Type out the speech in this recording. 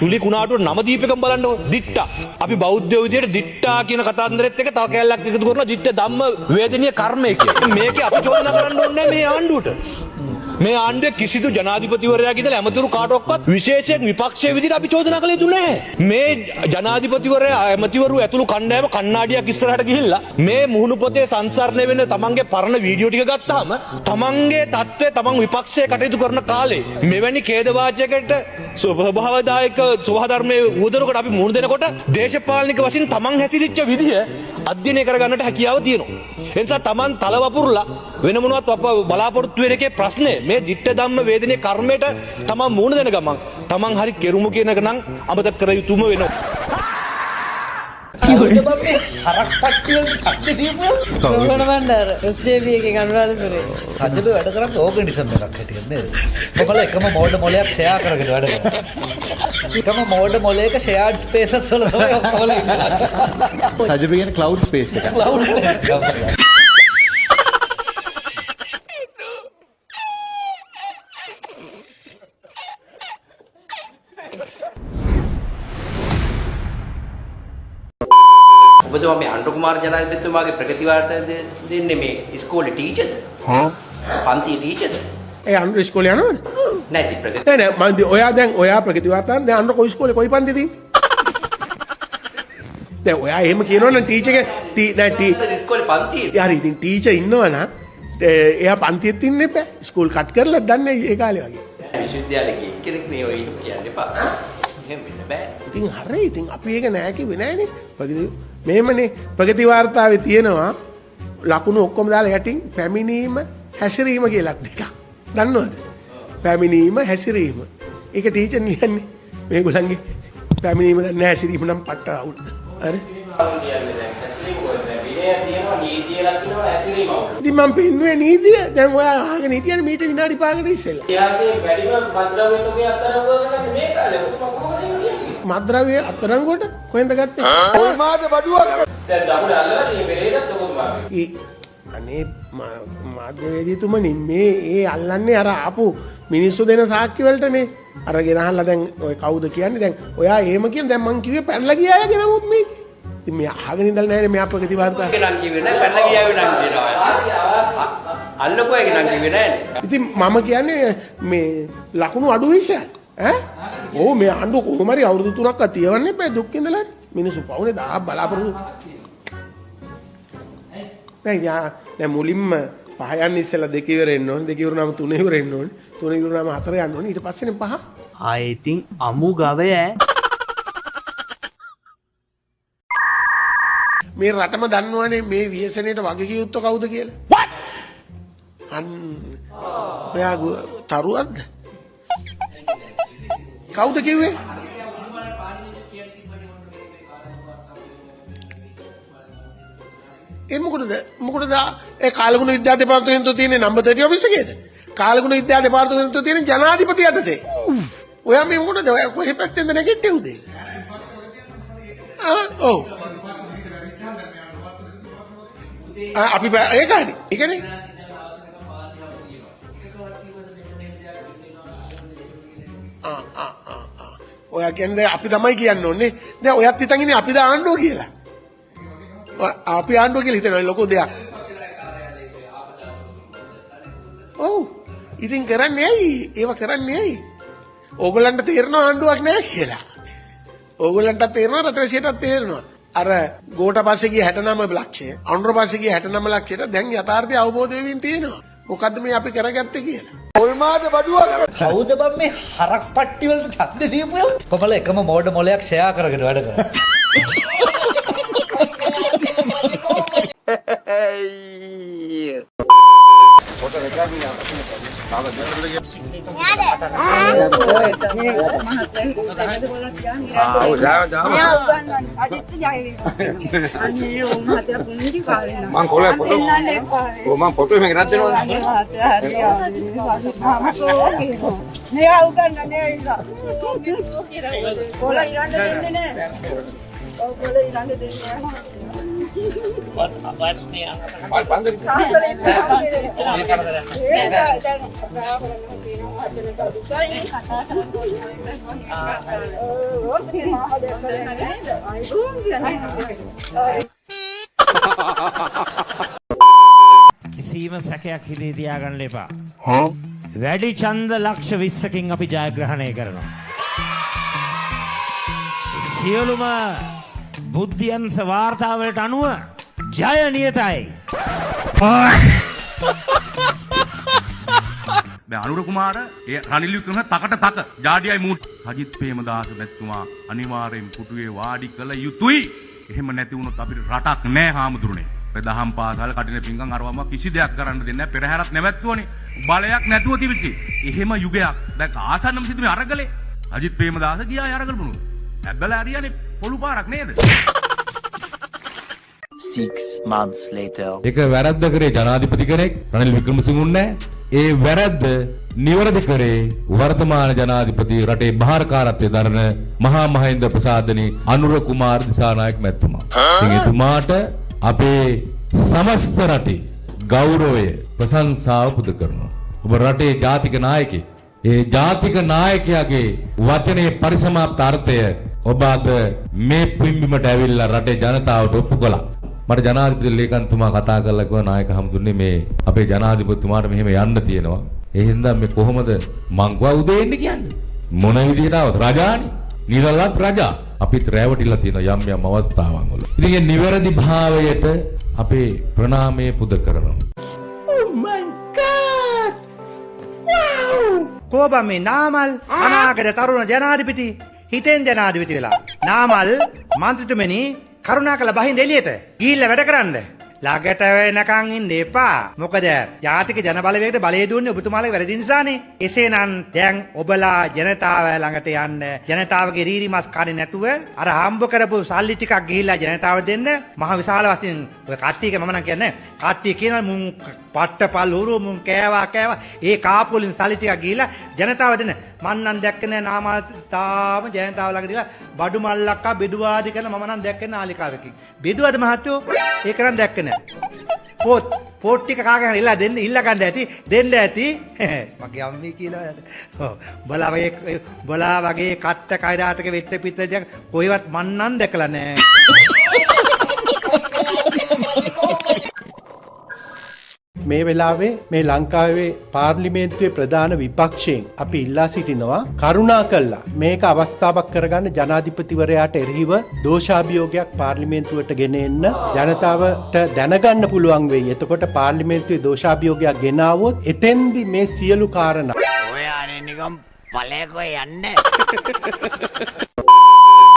සුලි කුණාටුවට නම දීපකම් බලන්නකො. දිට්ඨා. අපි බෞද්ධයෝ විදියට දිට්ඨා කියන කතාන්දරෙත් එක තව කැලලක් එකතු කරනවා දිට්ඨ ධම්ම වේදනීය කර්මය කියලා. මේකේ අපි චෝදනා කරන්න ඕනේ මේ ආණ්ඩුවට. මේ ආණ්ඩුවේ කිසිදු ජනාධිපතිවරයාගේ ඉඳලා ඇමතිවරු කාටවත් විශේෂයෙන් විපක්ෂයේ විදිහට අපි චෝදනා කළ යුතු නැහැ. මේ ජනාධිපතිවරයා ඇමතිවරු ඇතුළු කණ්ඩායම කණ්ණාඩියක් ඉස්සරහට ගිහිල්ලා මේ මුහුණු පොතේ සංසරණය වෙන තමන්ගේ පරණ වීඩියෝ ටික ගත්තාම තමන්ගේ තත්ත්වය තමන් විපක්ෂයේ කටයුතු කරන කාලේ මෙවැනි ඛේදවාචකයකට ස්වභාවදායක ස්වභාධර්මයේ උදරකට අපි මුහුණ දෙනකොට දේශපාලනික වශයෙන් තමන් හැසිරිච්ච විදිය අධ්‍යයනය කරගන්නට හැකියාව තියෙනවා. ඒ නිසා තමන් තල වපුරලා වෙන මොනවත් බලාපොරොත්තු වෙන එකේ ප්‍රශ්නේ මේ ditta ධම්ම වේදනීය කර්මයට තමන් මුහුණ දෙන ගමන් තමන් හරි කෙරුමු කියන එක නම් අමතක කර යුතුම වෙනවා. හරක් පට්ටිය ඡද්ද දීපුවා රෝහණ බණ්ඩාර SJB එකේ අනුරාධපුරේ සජ්ජද වැඩ කරන්නේ ඕගනිසම් එකක් හැටියට නේද? කොහොමද එකම මෝඩ් මොලයක් ෂෙයා කරගෙන වැඩ කරන්නේ? එකම මෝඩ් මොලයක ෂෙයාර්ඩ් ස්පේසස් වල තමයි ඔක්කොම ඉන්නේ. සජ්ජද කියන්නේ ක්ලවුඩ් ස්පේස් එක. ක්ලවුඩ් එක. ඔබතුමා මේ අනුර කුමාර ජනාධිපතිතුමාගේ ප්‍රගතිවාර්තා දෙන්නේ මේ ඉස්කෝලේ ටීචර්ද? පන්ති ටීචර්ද? ඒ අනුර ඉස්කෝලේ යනවද? නැති ප්‍රගති. නෑ මම ඔයා දැන් ඔයා ප්‍රගතිවාර්තාන දැන් අනුර කොයි ඉස්කෝලේ කොයි පන්තිද ඉන්නේ? දැන් ඔයා එහෙම කියනවනම් ටීචර් ඉස්කෝලේ පන්ති. හරි ඉතින් ටීචර් ඉන්නවනම් එයා පන්තියෙත් ඉන්න එපා. ඉස්කෝල් කට් කරලා දන්නේ ඒ කාලේ වගේ. විශ්වවිද්‍යාලේ කෙනෙක් මේ ඔය කියන්න එපා. එහෙම වෙන්න බෑ. ඉතින් හරි ඉතින් අපි ඒක නෑ කිව්වේ නෑනේ. මෙහෙමනේ ප්‍රගති වාර්තාවේ තියෙනවා ලකුණු ඔක්කොම දාලා යටින් පැමිණීම හැසිරීම කියලා ටිකක්. දන්නවද? පැමිණීම හැසිරීම. ඒක ටීචර් ලියන්නේ. මේගොල්ලන්ගේ පැමිණීම දන්නේ හැසිරීම නම් පට්ට අවුල්. හරි? ඉතින් මම පෙන්නුවේ නීතිය. දැන් ඔයා අහගෙන හිටියනේ මීට විනාඩි 5කට ඉස්සෙල්ලා. ඉතිහාසයේ වැඩිම මද්ද්‍රව්‍ය තෝගේ අත්අඩංගුව කරන්නේ මේ කාලේ. කොහොමද කියන්නේ? මද්ද්‍රව්‍ය අත්අඩංගුවට කොහෙන්ද ගත්තේ? කොල්මාද බඩුවක්. දැන් දකුණ අල්ලලා මේ පෙරේදත් ඔබතුමාගේ. අනේ මාධ්‍යවේදීතුමනි මේ ඒ අල්ලන්නේ අර ආපු මිනිස්සු දෙන සාක්ෂි වලටනේ. අර ගෙනහල්ලා දැන් ඔය කවුද කියන්නේ දැන් ඔයා එහෙම කියන දැන් මං කිව්වේ පැනලා ගියා අය ගෙනමුත් මේක. ඉතින් මේ අහගෙන ඉඳලා නැහැ නේ මෙයා ප්‍රගති වාර්තා. ඒක නම් කිව්වේ නෑ පැනලා ගියාවේ නම් කියනවා. අල්ලපුවා ඒක නම් කිව්වේ නෑනේ. ඉතින් මම කියන්නේ මේ ලකුණු අඩු විශේෂ ඈ ඕ මේ ආණ්ඩුව කොහොම හරි අවුරුදු 3ක් තියවන්නේ බෑ දුක් ඉඳලා මිනිස්සු පවුනේ 1000 බලාපොරොත්තු දැන් මුලින්ම පහ යන්න ඉස්සෙල්ලා දෙක ඉවර වෙන්න ඕනේ දෙක ඉවරනම තුන ඉවර වෙන්න ඕනේ තුන ඉවරනම හතර යන්න ඕනේ ඊට පස්සේනේ පහ ආයේ ඉතින් අමු ගවය මේ රටම දන්නවනේ මේ ව්‍යසනයට වගකීම් යුත්තෝ කවුද කියලා ඔයා තරුවක්ද කවුද කිව්වේ ඒ මොකටද ඒ කාලගුණ විද්‍යා දෙපාර්තමේන්තුවේ තියෙන නම්බර් 30 ඔෆිස් එකේද කාලගුණ විද්‍යා දෙපාර්තමේන්තුවේ තියෙන ජනාධිපති යටතේ ඔයා මේ මොකටද ඔයා කොහේ පැත්තෙන්ද නැගිට්ටේ උදේ ඔව් අපි ඒක හරි ඒ කියන්නේ ඔයා කියන්නේ අපි තමයි කියන්න ඕනේ දැන් ඔයත් හිතන් ඉන්නේ අපි දාන්නෝ කියලා අපි ආණ්ඩුව කියලා හිතනවා ලොකු දෙයක්. ඔව්. ඉතින් කරන්නේ ඇයි? ඒව කරන්නේ ඇයි? ඕගොල්ලන්ට තේරෙනවා ආණ්ඩුවක් නැහැ කියලා. ඕගොල්ලන්ට තේරෙනවා රටවැසියටත් තේරෙනවා. අර ගෝඨ පස්සේ ගිය 69 ලක්ෂය, අනුර පස්සේ ගිය 69 ලක්ෂයට දැන් යථාර්ථය අවබෝධ වෙමින් තියෙනවා. මොකද්ද මේ අපි කරගත්තේ කියලා. කොල්මාද බඩුවක්. කවුද බම් මේ හරක් පට්ටි වලට ඡද්ද දීපුවා? කොහොමද එකම මෝඩ් මොලයක් ෂෙයා කරගෙන වැඩ කරන්නේ? කිසිම සැකයක් හිතේ තියාගන්න එපා. වැඩි ඡන්ද ලක්ෂ 20කින් අපි ජයග්‍රහණය කරනවා. සියලුම බුද්ධියන්ස වාර්තාවලට අනුව ජය නියතයි. අනුර කුමාර ඒ රනිල් වික්‍රම තකට තක ජාඩියයි මූට් සජිත් ප්‍රේමදාස මැතිතුමා අනිවාර්යෙන් පුටුවේ වාඩි කළ යුතුයි. එහෙම නැති වුණොත් අපිට රටක් නැහැ හාමුදුරනේ. දහම් පාසල් කටින පිංගම් අරවම කිසි දෙයක් කරන්න දෙන්නේ නැහැ. පෙරහැරත් නැවැත්තුවනේ. බලයක් නැතුව තිබිච්ච. එහෙම යුගයක්. දැන් ආසන්නම සිදුවේ අරගලේ. සජිත් ප්‍රේමදාස ගියා අරගල බුණු. ඇබ්බලා හරියනේ පොළු පාරක් නේද? 6 months later. ඒක වැරද්ද කරේ ජනාධිපති කෙනෙක් රනිල් වික්‍රමසිංහ ඒ වැරද්ද නිවැරදි කරේ වර්තමාන ජනාධිපති රටේ භාරකාරත්වයේ දරන මහා මහේන්ද්‍ර ප්‍රසාදනි අනුර කුමාර දිසානායක මැතිතුමා. ඉතින් එතුමාට අපේ සමස්ත රටේ ගෞරවය ප්‍රශංසාව පුද කරනවා. ඔබ රටේ ජාතික නායකයෙක්. ඒ ජාතික නායකයාගේ වචනේ පරිසමාප්ත අර්ථය ඔබ අද මේ පින්බිමට ඇවිල්ලා රටේ ජනතාවට ඔප්පු කළා. මට ජනාධිපති ලේකම්තුමා කතා කරලා කිව්වා නායක හමුදුන්නේ මේ අපේ ජනාධිපතිතුමාට මෙහෙම යන්න තියෙනවා. ඒ හින්දා මේ කොහොමද මං ගාව උදේ එන්න කියන්නේ? මොන විදිහට ආවත් රජානි නිරලත් රජා අපිත් රැවටිලා තියෙන යම් යම් අවස්ථාවන් වල. ඉතින් මේ නිවැරදි භාවයට අපේ ප්‍රණාමය පුද කරනවා. Oh my god! Wow! කොබා මේ නාමල් අනාගත තරුණ ජනාධිපති හිතෙන් ජනාධිපති වෙලා. නාමල් මන්ත්‍රීතුමනි කරුණාකර බහින්න එළියට. ගිහිල්ලා වැඩ කරන්න. ළඟට වෙනකන් ඉන්න එපා. මොකද ජාතික ජන බලවේගයට බලය දුන්නේ ඔබතුමාලගේ වැරදි නිසානේ. එසේනම් දැන් ඔබලා ජනතාව ළඟට යන්න. ජනතාවගේ රීරි මස් කන්නේ නැතුව අර හම්බ කරපු සල්ලි ටිකක් ගිහිල්ලා ජනතාවට දෙන්න. මහ විශාල වශයෙන් ඔය කට්ටියක මම නම් කියන්නේ කට්ටිය කියනවා මුන් පට්ටපල් උරු මුන් කෑවා. ඒ කාපුලින් සල්ලි ටිකක් ගිහිල්ලා ජනතාව දෙන්න. මන් නම් දැක්කේ නෑ නාමල් තාම ජනතාව ළඟට ගිහලා බඩු මල්ලක්කා බෙදුවාදි කරන මම නම් දැක්කේ නාලිකාවකින්. බෙදුවද මහත්තයෝ? ඒක නම් දැක්කේ නෑ. පෝට් ටික කාගෙන ඉල්ල ගන්න ඇති මගේ අම්මී කියලා බලා වගේ කට්ට කයිරාටක වෙට්ට පිටට කොහෙවත් මන්නම් දැකලා නෑ. මේ වෙලාවේ මේ ලංකාවේ පාර්ලිමේන්තුවේ ප්‍රධාන විපක්ෂයෙන් අපි ඉල්ලා සිටිනවා කරුණා කළා මේක අවස්ථාවක් කරගන්න ජනාධිපතිවරයාට එරෙහිව දෝෂාභියෝගයක් පාර්ලිමේන්තුවට ගෙන එන්න ජනතාවට දැනගන්න පුළුවන් වෙයි. එතකොට පාර්ලිමේන්තුවේ දෝෂාභියෝගයක් ගෙනාවොත් එතෙන්දි මේ සියලු කාරණා ඔයානේ නිකම් පළයකෝ යන්නේ.